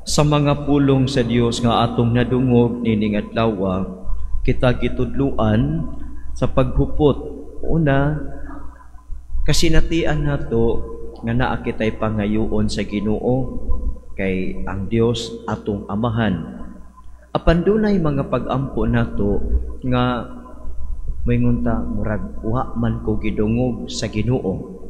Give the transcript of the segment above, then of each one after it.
Sa mga pulong sa Dios nga atong nadungog nining adlaw, kita gitudluan sa paghupot. Una, kasinatian nato nga naa kitay pangayoon sa Ginoo kay ang Dios atong amahan. Apan dunay mga pag-ampo nato nga moingon ta murag wa man ko gidungog sa Ginoo.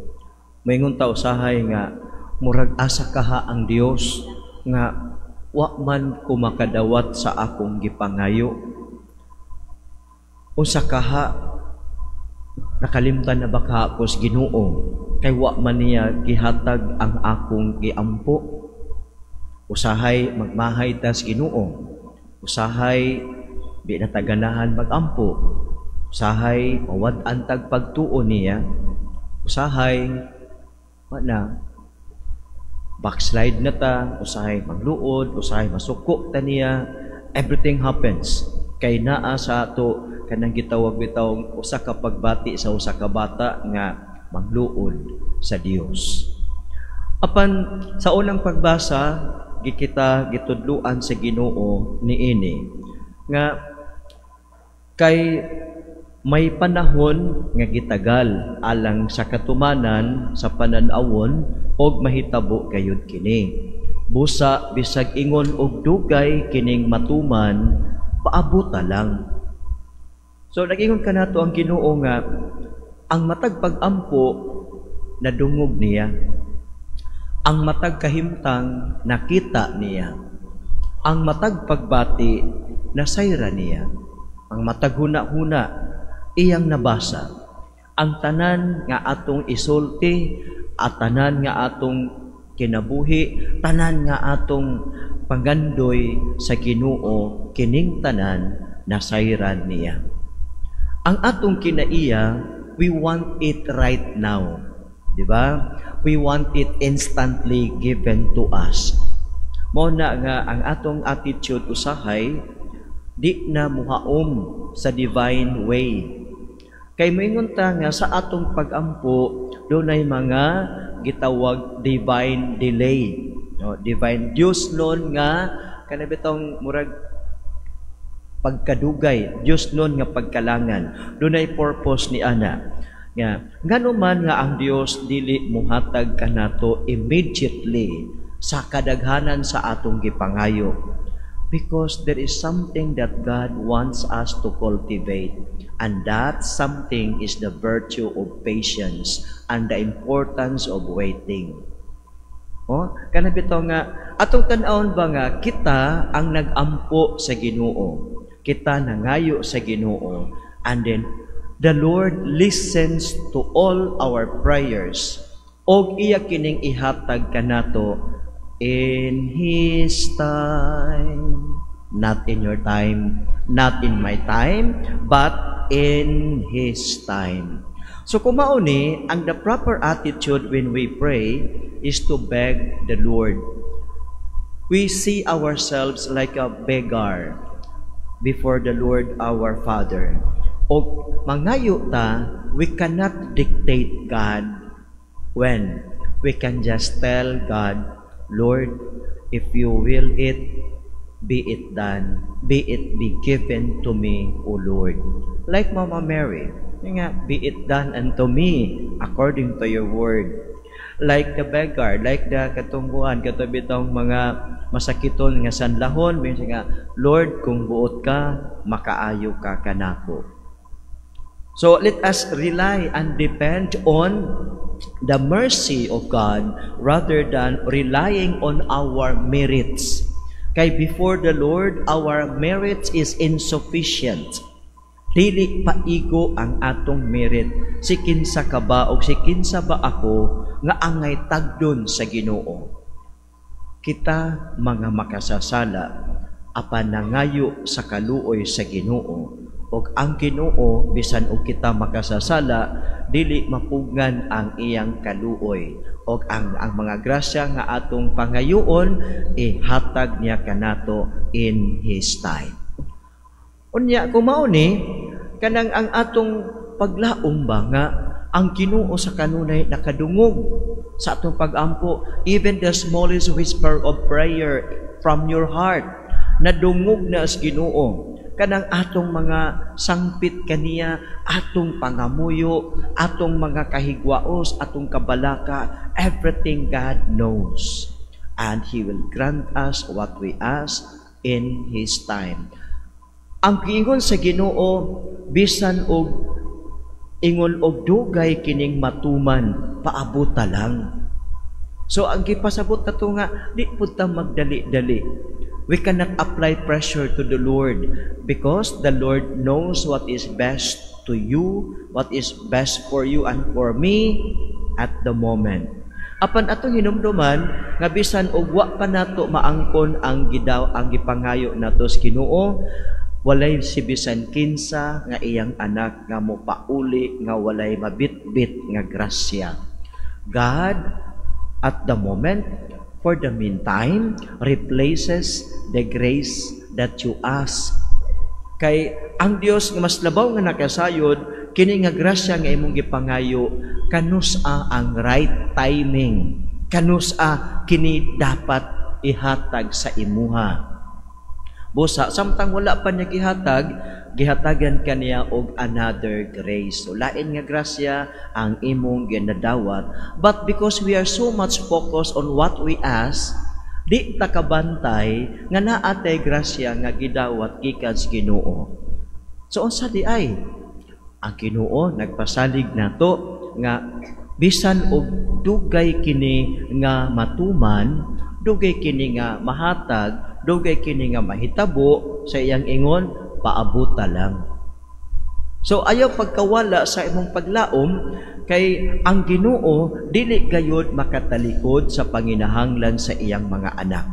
Moingon ta usahay nga murag asa kaha ang Dios nga wa man ko makadawat sa akong gipangayo. Usa kaha nakalimtan na baka ako sa Ginoo kay wa man niya gihatag ang akong giampo. Usahay magmahay ta sa Ginoo. Usahay di nataganahan magampo. Usahay mawad-an tag pagtuon niya. Usahay na backslide na ta, usahay magluod, usahay masuko ta niya. Everything happens kay naa sa ato kanang gitawag bitaw usa ka pagbati sa usa ka bata nga magluod sa Dios. Apan sa unang pagbasa gikita gitudluan sa Ginoo niini nga kay may panahon nga gitagal alang sa katumanan sa panan-awon og mahitabo gayud kini. Busa bisag ingon og dugay kining matuman, paabuta lang. So nagingon kanato ang Ginoo nga ang matag pag-ampo nadungog niya. Ang matag kahimtang nakita niya. Ang matag pagbati nasayra niya. Ang matag huna-huna iyang nabasa. Ang tanan nga atong isulti at tanan nga atong kinabuhi, tanan nga atong panggandoy sa Ginoo, kining tanan nasayran niya. Ang atong kinaiya, we want it right now. Di ba? We want it instantly given to us. Mao na nga ang atong attitude usahay di na muhaom sa divine way. Kay moingon ta nga sa atong pag-ampo dunay mga gitawag divine delay. No, divine Dios nun nga kanabitong murag pagkadugay, Dios nun nga pagkalangan. Dunay purpose ni ana. Nga nganuman nga ang Dios dili muhatag kanato immediately sa kadaghanan sa atong gipangayo. Because there is something that God wants us to cultivate. And that something is the virtue of patience and the importance of waiting. Kana bitaw nga atong tan-awon ba nga kita ang nag-ampo sa Ginoo. Kita nangayo sa Ginoo, and then the Lord listens to all our prayers. Og iya kining ihatag kanato in His time. Not in your time, not in my time, but in His time. So kumauni, ang the proper attitude when we pray is to beg the Lord. We see ourselves like a beggar before the Lord our Father. O mangayo ta, we cannot dictate God when we can just tell God, Lord, if you will it, be it done, be it be given to me, O Lord. Like Mama Mary, be it done unto me according to your word. Like the beggar, like the katungguan, katabitong mga masakiton nga sanlahon, nga, Lord, kung buot ka, makaayo ka kanako. So let us rely and depend on the mercy of God rather than relying on our merits. Kay before the Lord, our merit is insufficient. Dili paigo ang atong merit. Si kinsa ka ba o si kinsa ba ako nga angay tagdon sa Ginoo. Kita mga makasasala apan nangayo sa kaluoy sa Ginoo. Og ang Ginoo bisan og kita makasasala dili mapugngan ang iyang kaluoy. Og ang mga grasya nga atong pangayoon ihatag niya kanato in His time. Unya kumauni kanang ang atong paglaom ba nga ang Ginoo sa kanunay nakadungog sa atong pag-ampo. Even the smallest whisper of prayer from your heart. Nadungog na as Ginoo kanang atong mga sangpit kaniya, atong pangamuyo, atong mga kahigwaos, atong kabalaka, everything God knows. And He will grant us what we ask in His time. Ang kiingon sa Ginoo, bisan og ingon og dugay kining matuman, paabuta lang. So ang gipasabot nato nga, di pud ta magdali-dali. We cannot apply pressure to the Lord because the Lord knows what is best to you, what is best for you and for me at the moment. Apan atong hinumduman nga bisan og wa pa nato maangkon ang gipangayo nato sa Ginoo, walay si bisan kinsa nga iyang anak nga mopauli nga walay mabitbit nga grasya. God at the moment, for the meantime, replaces the grace that you ask. Kay ang Dios nga mas labaw nga nakasayod, kini nga grasya nga imong gipangayo, kanus-a ang right timing. Kanus-a kini dapat ihatag sa imuha. Busa, samtang wala pa niya gihatagan kaniya og another grace. So, lain nga grasya ang imong ginadawat. But because we are so much focused on what we ask, di ta kabantay nga naatay grasya nga gidawat gikan sa Ginoo. So, unsa di ay? Ang Ginoo nagpasalig nato nga bisan og dugay kini nga matuman, dugay kini nga mahatag, dugay kini nga mahitabo, sa iyang ingon, paabuta lang. So ayaw pagkawala sa imong paglaom, kay ang Ginoo dili gayud makatalikod sa panginahanglan sa iyang mga anak.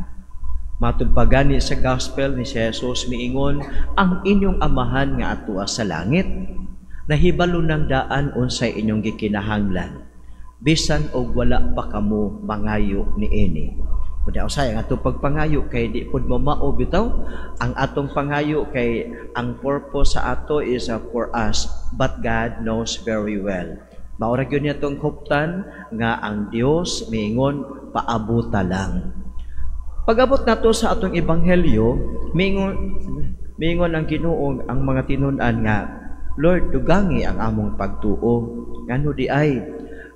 Matud pagani sa gospel ni Jesus miingon, ang inyong amahan nga atua sa langit, nahibalo ng daan unsay inyong gikinahanglan, bisan og wala pa kamo mangayo niini. Kunya usay ang atong pagpangayo kay di pud mamao bitaw. Ang atong pangayo kay ang purpose sa ato is for us, but God knows very well. Maura gyud niya tong huptan nga ang Dios miingon paabuta lang. Pag-abot nato sa atong ebanghelyo, miingon ang Ginoo ang mga tinun-an nga, Lord, dugangi ang among pagtuo. Ngano di ay?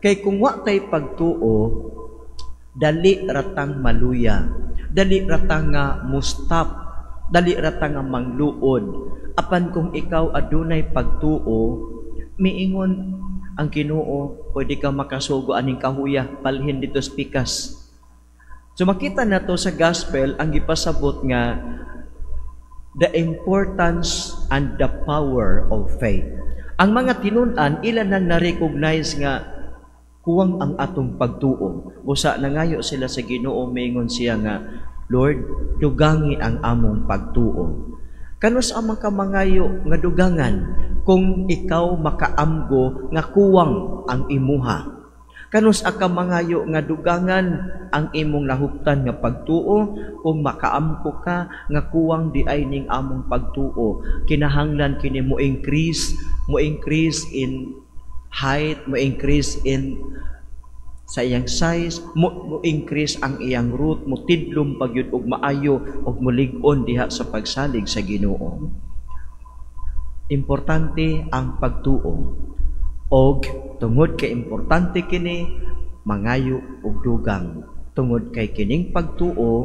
Kay kung wa tay pagtuo, dali ratang maluya, dali ratang nga mustap, dali ratang nga mangluod. Apan kung ikaw adunay pagtuo, miingon ang Ginoo, pwede ka makasugo aning kahuya, palhin dito sa pikas. So makita nato sa gospel ang gipasabot nga the importance and the power of faith. Ang mga tinun-an ila nang na-recognize nga kuwang ang atong pagtuo. Busa nangayo sila sa Ginoo, mingon siya nga, Lord, dugangi ang among pagtuo. Kanus amang kamangayo nga dugangan kung ikaw makaamgo nga kuwang ang imuha. Kanus aka mangayo nga dugangan ang imong nahuptan nga pagtuo kung makaamko ka nga kuwang di ay ning among pagtuo. Kinahanglan kini mo increase in height, mo increase in sa iyang size, mo increase ang iyang root, mo tidlom pagyud og maayo og mulig-on diha sa pagsalig sa Ginoo. Importante ang pagtuo. Og tungod kay importante kini, mangayo og dugang. Tungod kay kining pagtuo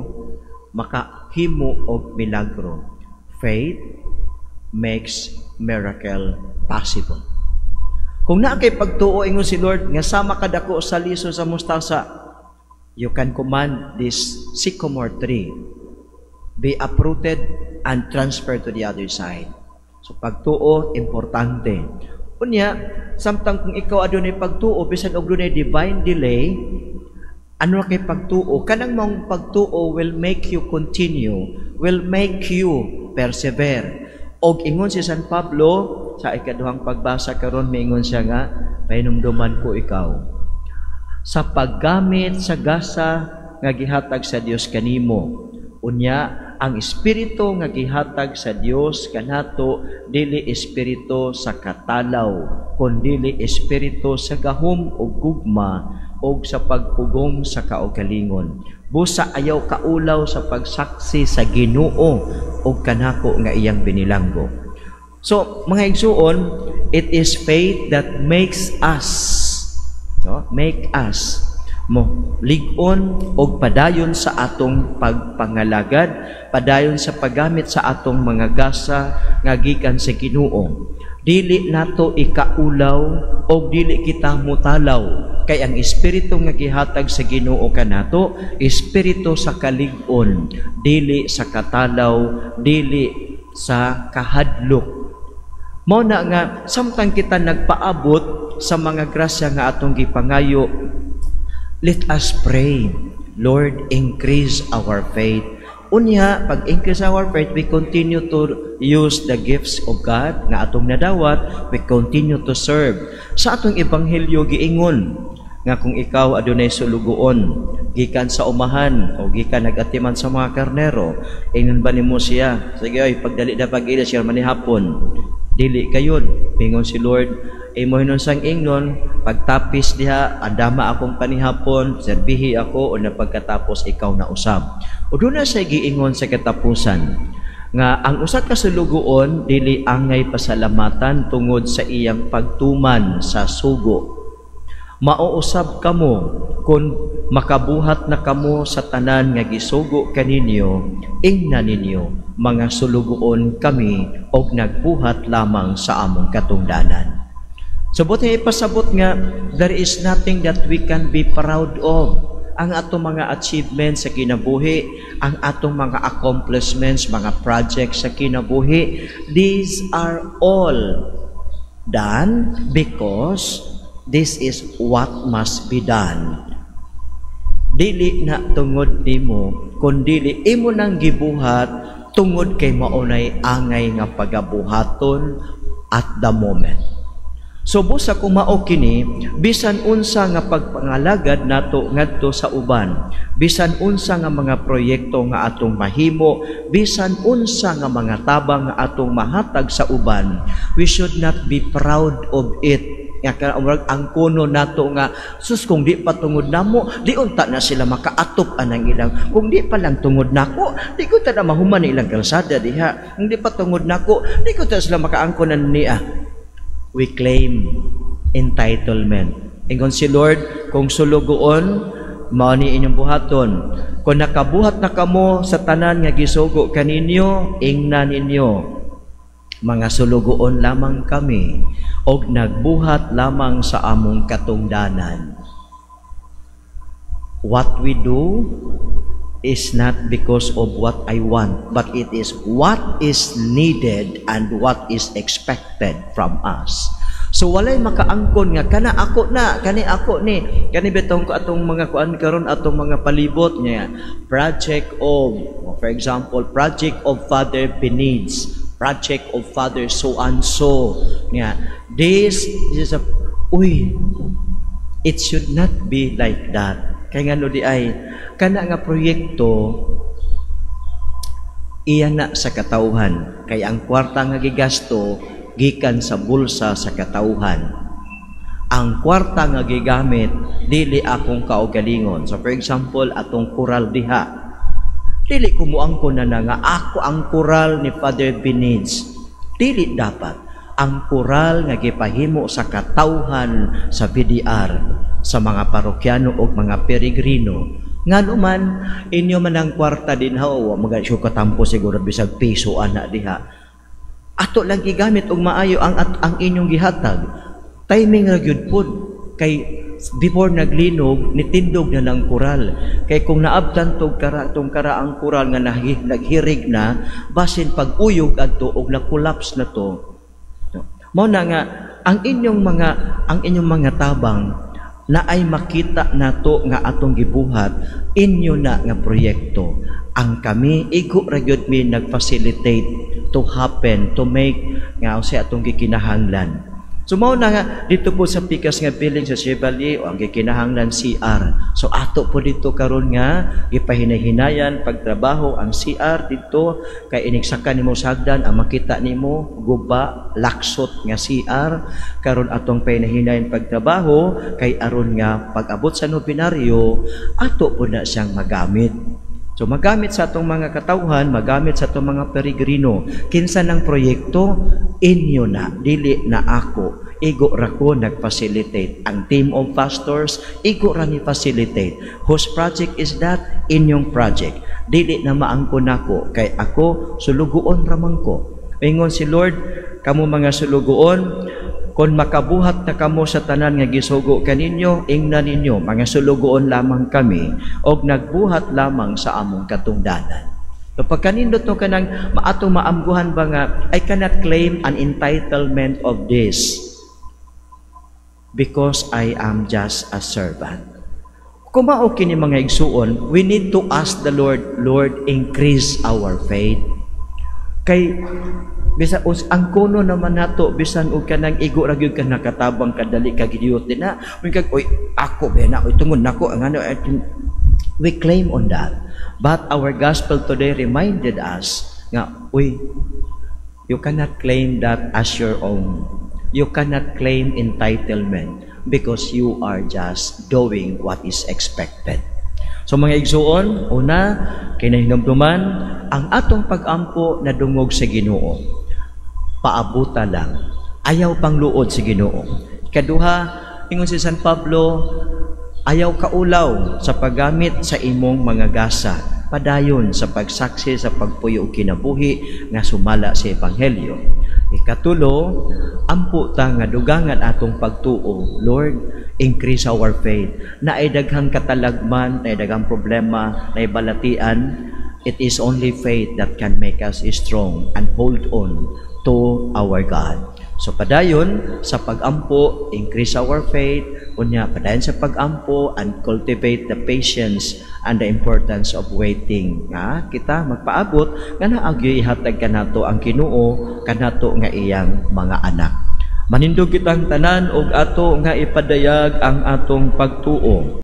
makahimo og milagro. Faith makes miracle possible. Kung naa kay pagtuo ingon si Lord nga sama kadako sa liso sa mustasa, you can command this sycamore tree be uprooted and transferred to the other side. So pagtuo importante. Unya, samtang kung ikaw adunay pagtuo bisan og dunay divine delay, ano kay pagtuo? Kanang mong pagtuo will make you continue, will make you persevere. Og ingon si San Pablo sa ikaduhang pagbasa karon, miingon siya nga, pahinumduman ko ikaw sa paggamit sa gasa nga gihatag sa Dios kanimo. Unya, ang espiritu nga gihatag sa Dios kanato dili espiritu sa katalaw, kundi espiritu sa gahom ug gugma og sa pagpugong sa kaugalingon. Busa ayaw kaulaw sa pagsaksi sa Ginoo o kanako nga iyang binilanggo. So, mga igsuon, it is faith that makes us, no? Make us mo ligon og padayon sa atong pagpangalagad, padayon sa paggamit sa atong mga gasa nga gikan sa Ginoo. Dili nato ikaulaw o dili kita mutalaw, kay ang espiritu nga gihatag sa Ginoo kanato, espiritu sa kalig-on, dili sa katalaw, dili sa kahadlok. Mao na nga samtang kita nagpaabot sa mga grasya nga atong gipangayo, let us pray, Lord, increase our faith. Unya, pag increase our faith, we continue to use the gifts of God nga atong nadawat, we continue to serve. Sa atong ebanghelyo giingon nga kung ikaw adunay sulugoon gikan sa umahan o gikan nagatiman sa mga karnero, ingnon ba nimo siya? Sige oy, pagdali na pag-ila siya manihapon. Dili kayon, pingon si Lord, imo hinon sang ingnon, pagtapis diha, andama akong panihapon, serbihi ako, o na pagkatapos ikaw na usab. O doon na siya giingon sa katapusan, nga ang usa ka sulugoon, dili angay pasalamatan tungod sa iyang pagtuman sa sugo. Mauusab kamo kung makabuhat na kamo sa tanan nga gisugo kaninyo, ingnan ninyo, mga sulugoon kami og nagbuhat lamang sa among katungdanan. So buti ipasabot nga, there is nothing that we can be proud of. Ang atong mga achievements sa kinabuhi, ang atong mga accomplishments, mga projects sa kinabuhi, these are all done because this is what must be done. Dili na tungod nimo, kundi imo nang gibuhat tungod kay maunay angay nga pagabuhaton at the moment. So busa kung mao kini, bisan unsa nga pagpangalagad nato ngadto sa uban, bisan unsa nga mga proyekto nga atong mahimo, bisan unsa nga mga tabang nga atong mahatag sa uban, we should not be proud of it. Nga ang kuno nato nga, sus kung di pa tungod namo, di unta na sila makaatop anang ilang. Kung di pa lang tungod nako, di ko ta na mahuman ilang kalsada diha. Kung di pa tungod nako, di ko ta sila makaangkonan niya. We claim entitlement. Ingon si Lord, kung sulugoon, mao ni inyong buhaton. Kung nakabuhat na kamo sa tanan nga gisugo kaninyo, ingnan ninyo, mga sulugoon lamang kami, og nagbuhat lamang sa among katungdanan. What we do is not because of what I want, but it is what is needed and what is expected from us. So walay makaangkon nga kana ako na, kani ako ni, kani betong ko atong mga kuan karon, atong mga palibot niya. Project of, for example, project of Father Benitez, project of Father so and so. Niya. This is a it should not be like that. Kaya nga no di ay, kana nga proyekto, iya na sa katauhan. Kaya ang kwarta nga gigasto, gikan sa bulsa sa katauhan. Ang kwarta nga gigamit, dili akong kaugalingon. So for example, atong kural diha, dili kumuangko na nga ako ang kural ni Father Benitez. Dili dapat. Ang kural nga gipahimo sa katauhan sa BDR, sa mga parokyano o mga peregrino. Nga naman, inyo man ang kwarta din ho, mag-isyo katampo siguro bisag piso ana diha. Ato lang gigamit og maayo ang inyong gihatag. Timing ra gyud pod kay before naglinog nitindog na ng kural. Kay kung naabtan tong karaang kural nga naghirig na, basin pag uyog adto og na-collapse na to. Mao na nga ang inyong mga tabang na ay makita nato nga atong gibuhat inyo na nga proyekto. Ang kami igo ra gyud mi nag-facilitate to happen, to make nga sa atong gikinahanglan. So mao na nga dito po sa pikas nga building sa Chevalier o ang gikinahanglan CR. So ato po dito karon nga gipahinay-hinayan pagtrabaho ang CR dito kay inigsaka nimo sagdan ang makita nimo guba laksot nga CR karon atong pahinay-hinayan pagtrabaho kay aron nga pag-abot sa nobinaryo ato po na siyang magamit. So magamit sa atong mga katawhan, magamit sa atong mga peregrino. Kinsa ng proyekto inyo na, dili na ako. Igo ra ko nag-facilitate. Ang team of pastors, igo ra ni facilitate. Whose project is that? Inyong project. Dili na maangkon ako, kay ako sulugoon ramang ko. Ingon si Lord, kamo mga sulugoon, kung makabuhat na kamo sa tanan nga gisugo kaninyo, ingnan ninyo, mga sulugoon lamang kami, og nagbuhat lamang sa among katungdanan. So pagkanindot no kanang maatong maamguhan ba nga, I cannot claim an entitlement of this because I am just a servant. Kung mao kini mga igsuon, we need to ask the Lord, Lord, increase our faith. Kay bisan ang kuno naman nato bisan og kanang igo ra gyud ka nakatabang kadali ka gidiyot din na kag oy ako be na oy tungod nako ang ano we claim on that, but our gospel today reminded us nga oy you cannot claim that as your own, you cannot claim entitlement because you are just doing what is expected. So mga igsuon, una kinahinumduman ang atong pag-ampo na dungog sa Ginoo. Paabuta lang. Ayaw pang luod sa Ginoo. Ikaduha, ingon si San Pablo, ayaw kaulaw sa paggamit sa imong mga gasa. Padayon sa pagsaksi sa pagpuyo kinabuhi nga sumala sa Ebanghelyo. Ikatulo, ampo ta nga dugangan atong pagtuo. Lord, increase our faith. Naay daghang katalagman, naay daghang problema, naay balatian. It is only faith that can make us strong and hold on to our God. So padayon sa pag-ampo, increase our faith. Unya padayon sa pag-ampo and cultivate the patience and the importance of waiting. Nga kita magpaabot nga naagyo ihatag kanato ang Ginoo kanato nga iyang mga anak. Manindog kitang tanan og ato nga ipadayag ang atong pagtuo.